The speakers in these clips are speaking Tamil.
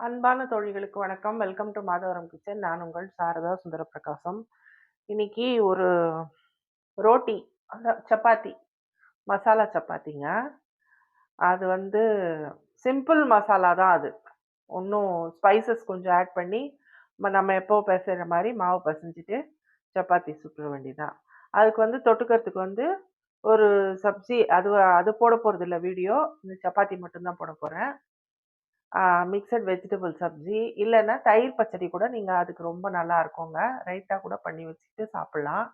அன்பான தோழிகளுக்கு வணக்கம். Welcome to Madhavaram kitchen. நான் உங்கள் சாரதா சுந்தரபிரகாசம். இன்னைக்கு ஒரு ரோட்டி, சப்பாத்தி, மசாலா சப்பாத்திங்க. அது சிம்பிள் மசாலா தான் அது. ஒன்றும் ஸ்பைசஸ் கொஞ்சம் ஆட் பண்ணி, நம்ம எப்போ பிசைகிற மாதிரி மாவு பிசைஞ்சிட்டு சப்பாத்தி சுட்டுற வேண்டியதுதான். அதுக்கு தொட்டுக்கிறதுக்கு ஒரு சப்ஜி, அது அது போட போகிறதில்ல வீடியோ. இந்த சப்பாத்தி மட்டும்தான் போட போகிறேன். மிக்சட் வெஜிடபிள் சப்ஜி, இல்லைன்னா தயிர் பச்சடி கூட நீங்கள் அதுக்கு ரொம்ப நல்லா இருக்குங்க. ரைட்டாக கூட பண்ணி வச்சுட்டு சாப்பிட்லாம்.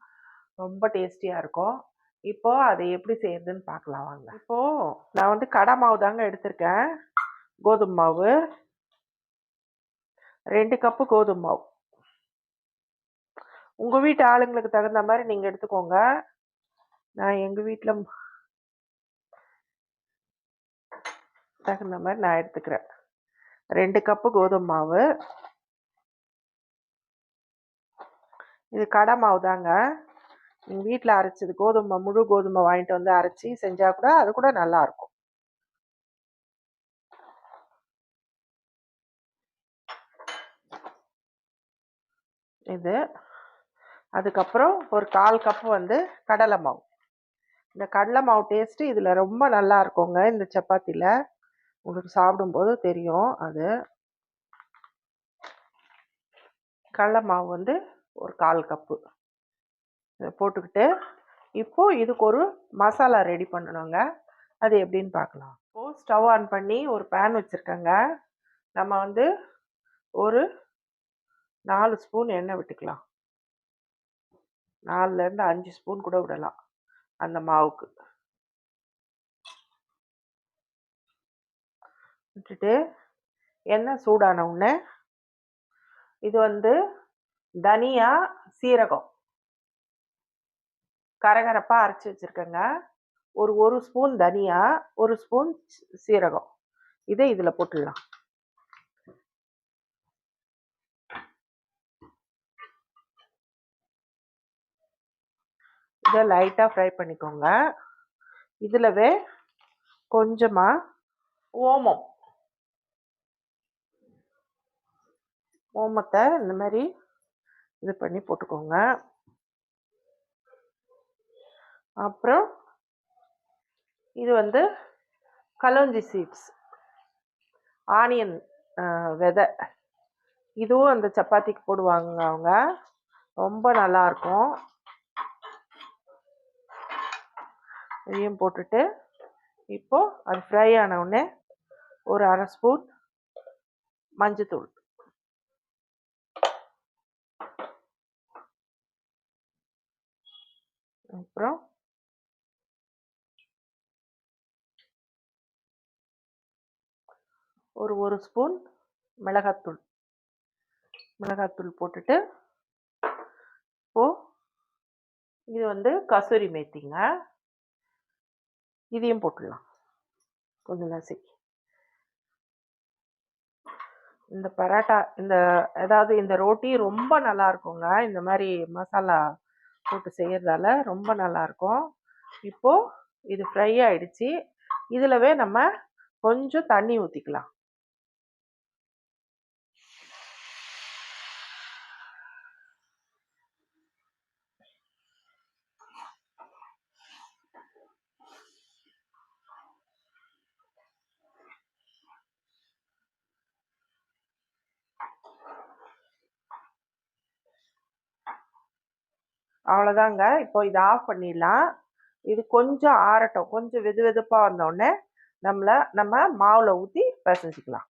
ரொம்ப டேஸ்டியாக இருக்கும். இப்போது அதை எப்படி செய்யறதுன்னு பார்க்கலாம் வாங்க. இப்போது நான் கடை மாவு தாங்க எடுத்திருக்கேன். கோதுமை மாவு 2 கப்பு கோதுமை மாவு. உங்கள் வீட்டு ஆளுங்களுக்கு தகுந்த மாதிரி நீங்கள் எடுத்துக்கோங்க. நான் எங்கள் வீட்டில் தகுந்த மாதிரி நான் எடுத்துக்கிறேன். 2 கப்பு கோதுமை மாவு. இது கடை மாவு தாங்க. நீங்கள் வீட்டில் அரைச்சது கோதுமை, முழு கோதுமை வாங்கிட்டு வந்து அரைச்சி செஞ்சால் கூட அது கூட நல்லாயிருக்கும். இது அதுக்கப்புறம் ஒரு 1/4 கப்பு கடலை மாவு. இந்த கடலை மாவு டேஸ்ட்டு இதில் ரொம்ப நல்லா இருக்குங்க. இந்த சப்பாத்தியில் உங்களுக்கு சாப்பிடும்போது தெரியும். அது கடலை மாவு ஒரு 1/4 கப்பு இதை போட்டுக்கிட்டு, இப்போது இதுக்கு ஒரு மசாலா ரெடி பண்ணணுங்க. அது எப்படின்னு பார்க்கலாம். இப்போது ஸ்டவ் ஆன் பண்ணி ஒரு பேன் வச்சுருக்கேங்க. நம்ம ஒரு 4 ஸ்பூன் எண்ணெய் விட்டுக்கலாம். 4லேருந்து 5 ஸ்பூன் கூட விடலாம் அந்த மாவுக்கு. விட்டுட்டு எண்ணெய் சூடான உடனே இது தனியா, சீரகம் கரகரப்பாக அரைச்சி வச்சுருக்கேங்க. ஒரு ஸ்பூன் தனியா, 1 ஸ்பூன் சீரகம். இதை இதில் போட்டுடலாம். இதை லைட்டாக ஃப்ரை பண்ணிக்கோங்க. இதிலவே கொஞ்சமாக ஓமத்தை இந்த மாதிரி இது பண்ணி போட்டுக்கோங்க. அப்புறம் இது கலோஞ்சி சீட்ஸ், ஆனியன் விதை. இதுவும் அந்த சப்பாத்திக்கு போடுவாங்க அவங்க. ரொம்ப நல்லாயிருக்கும். இதையும் போட்டுட்டு இப்போது அது ஃப்ரை ஆன உடனே ஒரு 1/2 ஸ்பூன் மஞ்சத்தூள், அப்புறம் ஒரு ஸ்பூன் மிளகாத்தூள் போட்டுட்டு, இப்போது இது கசூரி மேத்திங்க. இதையும் போட்டுடலாம் கொஞ்சம் நசுக்கி. இந்த பரோட்டா இந்த ரோட்டி ரொம்ப நல்லா இருக்குங்க. இந்த மாதிரி மசாலா போட்டு செய்யறதால ரொம்ப நல்லா இருக்கும். இப்போ இது ஃப்ரை ஆயிடுச்சு. இதுலவே நம்ம கொஞ்சம் தண்ணி ஊற்றிக்கலாம். அவ்வளோதாங்க. இப்போ இதை ஆஃப் பண்ணிடலாம். இது கொஞ்சம் ஆறட்டும். கொஞ்சம் வெது வெதுப்பாக வந்தோடனே நம்ம மாவில் ஊற்றி பிசைஞ்சிக்கலாம்.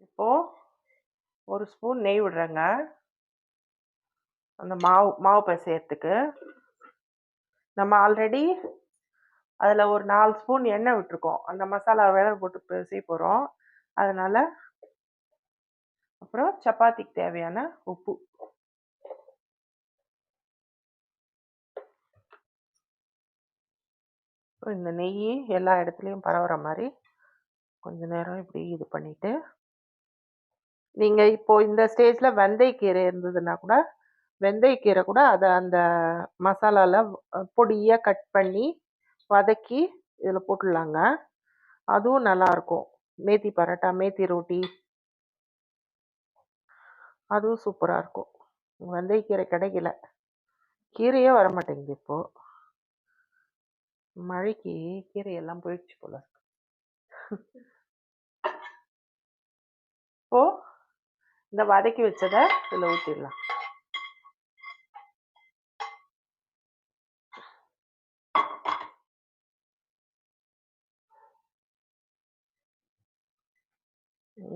இப்போது ஒரு ஸ்பூன் நெய் விடுறேங்க அந்த மாவு பிசையறதுக்கு. நம்ம ஆல்ரெடி அதில் ஒரு 4 ஸ்பூன் எண்ணெய் விட்டுருக்கோம். அந்த மசாலா வேற போட்டு பிசைய போகிறோம். அதனால் அப்புறம் சப்பாத்திக்கு தேவையான உப்பு, இந்த நெய் எல்லா இடத்துலையும் பரவுற மாதிரி கொஞ்ச நேரம் இப்படி இது பண்ணிவிட்டு, நீங்கள் இப்போது இந்த ஸ்டேஜில் வெந்தயக்கீரை இருந்ததுன்னா கூட வெந்தயக்கீரை கூட அதை அந்த மசாலாவில் பொடியாக கட் பண்ணி வதக்கி இதில் போட்டுடலாங்க. அதுவும் நல்லாயிருக்கும். மேத்தி பரோட்டா, மேத்தி ரோட்டி அதுவும் சூப்பராக இருக்கும். வெந்தயக்கீரை கிடைக்கல, கீரையே வர மாட்டேங்குது இப்போது. மழைக்கு கீரையெல்லாம் போயிடுச்சு போல. இப்போ இந்த வதக்கி வச்சதை இதில் ஊற்றிடலாம்.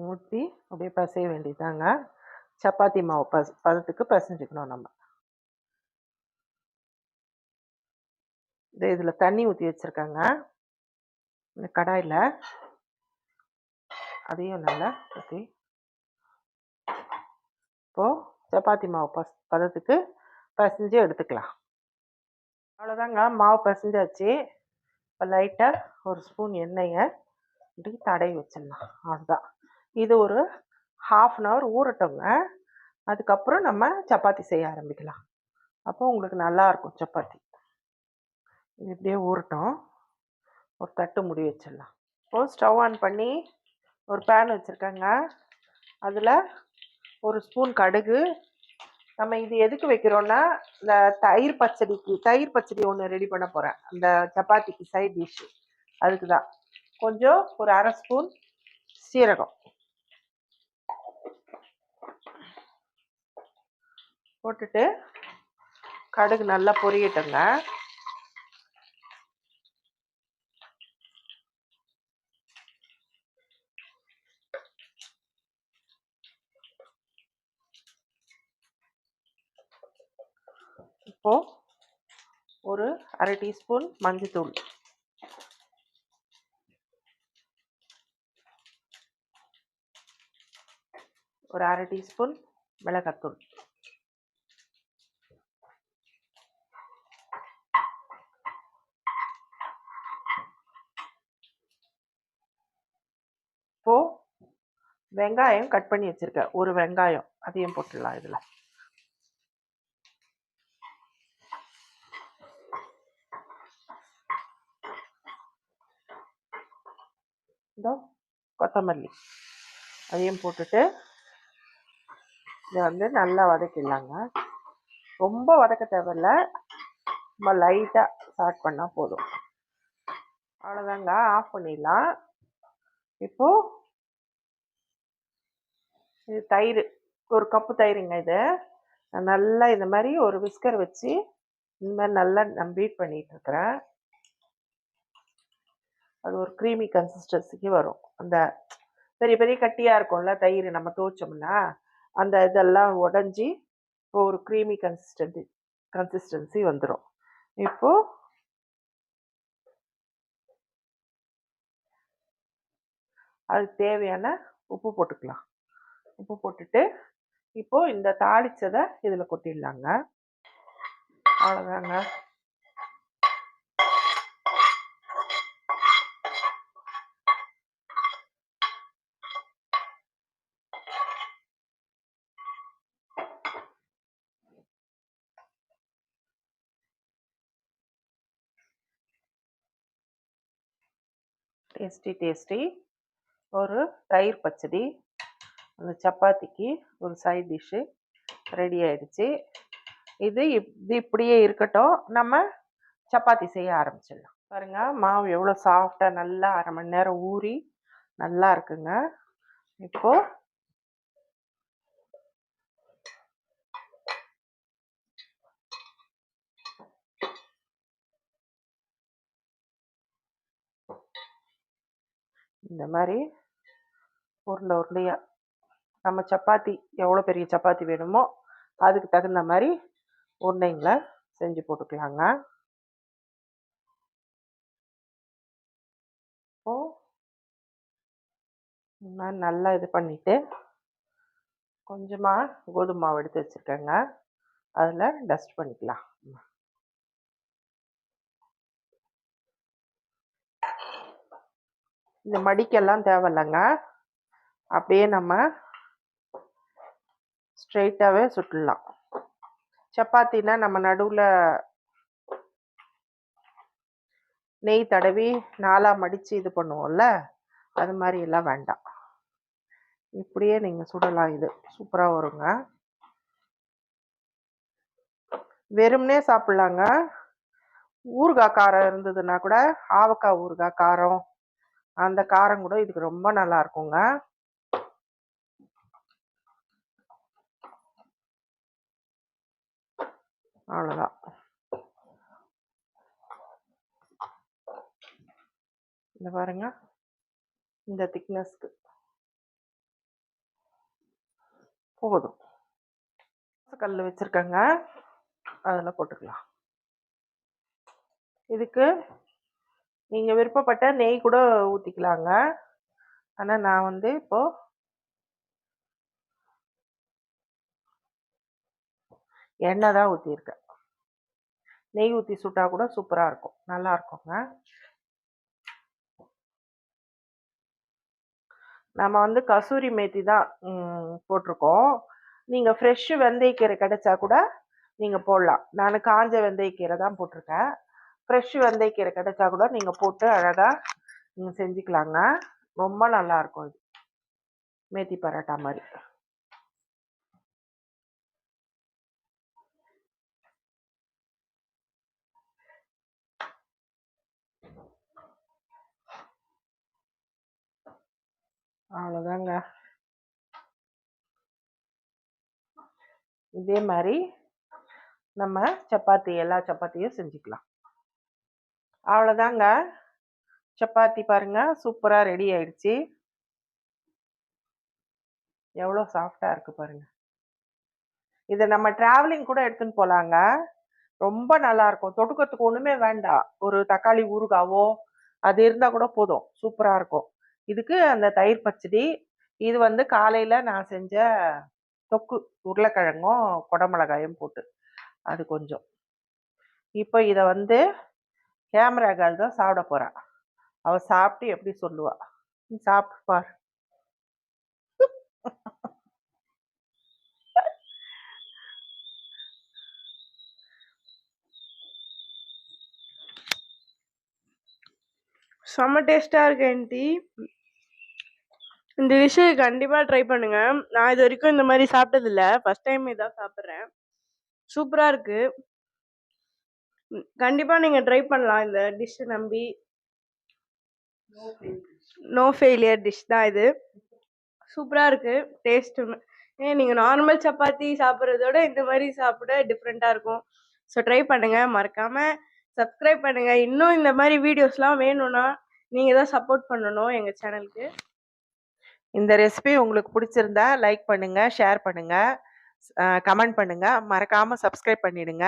ஊற்றி அப்படியே பசைய வேண்டியதாங்க. சப்பாத்தி மாவு பதத்துக்கு பசைஞ்சுக்கணும் நம்ம. இதில் தண்ணி ஊற்றி வச்சுருக்காங்க இந்த கடாயில். அதையும் நல்லா ஊற்றி இப்போது சப்பாத்தி மாவு பதத்துக்கு பசைஞ்சு எடுத்துக்கலாம். அவ்வளோதாங்க, மாவு பசைஞ்சாச்சு. இப்போ லைட்டாக ஒரு ஸ்பூன் எண்ணெயை இப்படி தடவி வச்சிடலாம். அதுதான், இது ஒரு 1/2 அன் ஹவர் ஊறட்டோங்க. அதுக்கப்புறம் நம்ம சப்பாத்தி செய்ய ஆரம்பிக்கலாம். அப்போ உங்களுக்கு நல்லாயிருக்கும் சப்பாத்தி. இது இப்படியே ஊறட்டும். ஒரு தட்டு முடி வச்சிடலாம். இப்போது ஸ்டவ் ஆன் பண்ணி ஒரு பேன் வச்சுருக்கேங்க. அதில் ஒரு ஸ்பூன் கடுகு. நம்ம இது எதுக்கு வைக்கிறோன்னா, இந்த தயிர் பச்சடி ஒன்று ரெடி பண்ண போகிறேன், அந்த சப்பாத்திக்கு சைட் டிஷ்ஷு. அதுக்கு தான். கொஞ்சம் ஒரு 1/2 ஸ்பூன் சீரகம் போட்டுட்டு கடுகு நல்லா பொரியட்டுங்க. இப்போது ஒரு 1/2 டீஸ்பூன் மஞ்சத்தூள், ஒரு 1/2 டீஸ்பூன் மிளகாத்தூள், இப்போது வெங்காயம் கட் பண்ணி வச்சுருக்கேன், ஒரு வெங்காயம், அதையும் போட்டுடலாம் இதில். இதோ கொத்தமல்லி, அதையும் போட்டுட்டு இதை வந்து நல்லா வதக்கிடலாங்க. ரொம்ப வதக்க தேவையில்ல, நம்ம லைட்டாக ஸ்டார்ட் பண்ணால் போதும். அவ்வளோதாங்க, ஆஃப் பண்ணிடலாம். இப்போது இது தயிர், ஒரு கப்பு தயிருங்க. இது நல்லா இந்த மாதிரி ஒரு விஸ்கர் வச்சு இந்த மாதிரி நல்லா நான் பீட் பண்ணிகிட்ருக்கிறேன். அது ஒரு க்ரீமி கன்சிஸ்டன்சிக்கு வரும். அந்த பெரிய பெரிய கட்டியாக இருக்கும்ல தயிர், நம்ம துவைச்சோம்னா அந்த இதெல்லாம் உடஞ்சி ஒரு க்ரீமி கன்சிஸ்டன்சி வந்துடும். இப்போது அதுக்கு தேவையான உப்பு போட்டுக்கலாம். உப்பு போட்டுட்டு இப்போது இந்த தாளிச்சதை இதில் கொட்டிடலாங்க. அவ்வளோதாங்க. டேஸ்டி ஒரு தயிர் பச்சடி, அந்த சப்பாத்திக்கு ஒரு சைட் டிஷ்ஷு ரெடி ஆயிடுச்சு. இது இப்படியே இருக்கட்டும், நம்ம சப்பாத்தி செய்ய ஆரம்பிச்சிடலாம். பாருங்க, மாவு எவ்வளோ சாஃப்டாக நல்லா 1/2 மணி நேரம் ஊறி நல்லா இருக்குங்க. இப்போது இந்த மாதிரி உருண்டையாக நம்ம சப்பாத்தி எவ்வளோ பெரிய சப்பாத்தி வேணுமோ அதுக்கு தகுந்த மாதிரி உருண்டைங்களை செஞ்சு போட்டுக்கலாங்க. இப்போது நல்லா இது பண்ணிவிட்டு கொஞ்சமாக கோதுமை மாவு எடுத்து வச்சுருக்கேங்க, அதில் டஸ்ட் பண்ணிக்கலாம். இந்த மடிக்கெல்லாம் தேவையில்லைங்க, அப்படியே நம்ம ஸ்ட்ரெயிட்டாகவே சுட்டுடலாம். சப்பாத்தினா நம்ம நடுவில் நெய் தடவி 4ஆக மடித்து இது பண்ணுவோம்ல, அது மாதிரி எல்லாம் வேண்டாம். இப்படியே நீங்கள் சுடலாம். இது சூப்பராக வருங்க. வெறுமனே சாப்பிட்லாங்க. ஊறுகாய் காரம் இருந்ததுன்னா கூட, ஆவக்காய் ஊறுகாய் காரம், அந்த காரம் கூட இதுக்கு ரொம்ப நல்லா இருக்குங்க. அவ்வளோதான். இந்த பாருங்க, இந்த திக்னஸ்க்கு போதும். கல் வச்சிருக்கேங்க, அதில் போட்டுக்கலாம். இதுக்கு நீங்கள் விருப்பப்பட்ட நெய் கூட ஊற்றிக்கலாங்க. ஆனால் நான் வந்து இப்போ எண்ணெய் தான் ஊற்றிருக்கேன். நெய் ஊற்றி சுட்டால் கூட சூப்பராக இருக்கும், நல்லா இருக்குங்க. நம்ம வந்து கசூரி மேத்தி தான் போட்டிருக்கோம். நீங்கள் ஃப்ரெஷ்ஷு வெந்தயக்கீரை கிடைச்சா கூட நீங்கள் போடலாம். நான் காஞ்ச வெந்தயக்கீரை தான் போட்டிருக்கேன். ஃப்ரெஷ்ஷு வெந்தயக்கீரை கிடைச்சா கூட நீங்கள் போட்டு அழகாக நீங்கள் செஞ்சுக்கலாங்க. ரொம்ப நல்லாயிருக்கும் இது, மேத்தி பரோட்டா மாதிரி. அவ்வளோதாங்க. இதே மாதிரி நம்ம சப்பாத்தி எல்லா சப்பாத்தியும் செஞ்சுக்கலாம். அவ்வளோதாங்க. சப்பாத்தி பாருங்க, சூப்பராக ரெடி ஆயிடுச்சு. எவ்வளோ சாஃப்டாக இருக்குது பாருங்க. இதை நம்ம ட்ராவலிங் கூட எடுத்துன்னு போகலாங்க. ரொம்ப நல்லா இருக்கும். தொட்டுக்கிறதுக்கு ஒன்றுமே வேண்டாம். ஒரு தக்காளி ஊறுகாவோ அது இருந்தால் கூட போதும், சூப்பராக இருக்கும். இதுக்கு அந்த தயிர் பச்சடி. இது வந்து காலையில் நான் செஞ்ச தொக்கு, உருளைக்கிழங்கும் குடமிளகாயும் போட்டு, அது கொஞ்சம். இப்போ இதை வந்து கேமரா கேர்ள் தான் சாப்பிட போறா. அவ சாப்பிட்டு எப்படி சொல்லுவா. நீ சாப்பிட்டு பார். செம்ம டேஸ்ட்டாக இருக்கு ஆண்டி. இந்த டிஷ்ஷு கண்டிப்பாக ட்ரை பண்ணுங்க. நான் இது வரைக்கும் இந்த மாதிரி சாப்பிட்டதில்ல, ஃபர்ஸ்ட் டைம் இதான் சாப்பிட்றேன். சூப்பராக இருக்கு. கண்டிப்பாக நீங்கள் ட்ரை பண்ணலாம் இந்த டிஷ்ஷை நம்பி. நோ ஃபெயிலியர் டிஷ் தான் இது. சூப்பராக இருக்கு டேஸ்ட்டு. நீங்கள் நார்மல் சப்பாத்தி சாப்பிட்றதோட இந்த மாதிரி சாப்பிட டிஃப்ரெண்ட்டாக இருக்கும். ஸோ ட்ரை பண்ணுங்கள், மறக்காமல் சப்ஸ்கிரைப் பண்ணுங்கள். இன்னும் இந்த மாதிரி வீடியோஸ்லாம் வேணும்னா நீங்கள் தான் சப்போர்ட் பண்ணணும் எங்கள் சேனலுக்கு. இந்த ரெசிபி உங்களுக்கு பிடிச்சிருந்தா லைக் பண்ணுங்க, ஷேர் பண்ணுங்க, கமெண்ட் பண்ணுங்க, மறக்காம சப்ஸ்கிரைப் பண்ணிடுங்க.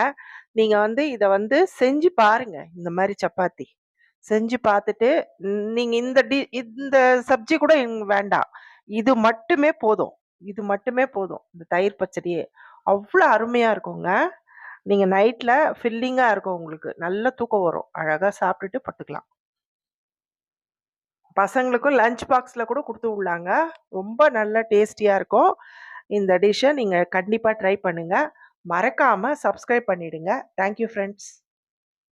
நீங்க வந்து இதை வந்து செஞ்சு பாருங்க. இந்த மாதிரி சப்பாத்தி செஞ்சு பார்த்துட்டு நீங்க இந்த சப்ஜி கூட வேண்டாம், இது மட்டுமே போதும். இது மட்டுமே போதும். இந்த தயிர் பச்சடியே அவ்வளோ அருமையா இருக்குங்க. நீங்க நைட்ல ஃபில்லிங்கா இருக்கும், உங்களுக்கு நல்ல தூக்கம் வரும். அழகா சாப்பிட்டுட்டு படுத்துக்கலாம். பசங்களுக்கும் லஞ்ச் பாக்ஸில் கூட கொடுத்து விடலாங்க. ரொம்ப நல்ல டேஸ்டியாக இருக்கும். இந்த டிஷ்ஷை நீங்கள் கண்டிப்பாக ட்ரை பண்ணுங்கள். மறக்காமல் சப்ஸ்கிரைப் பண்ணிவிடுங்க. Thank you friends.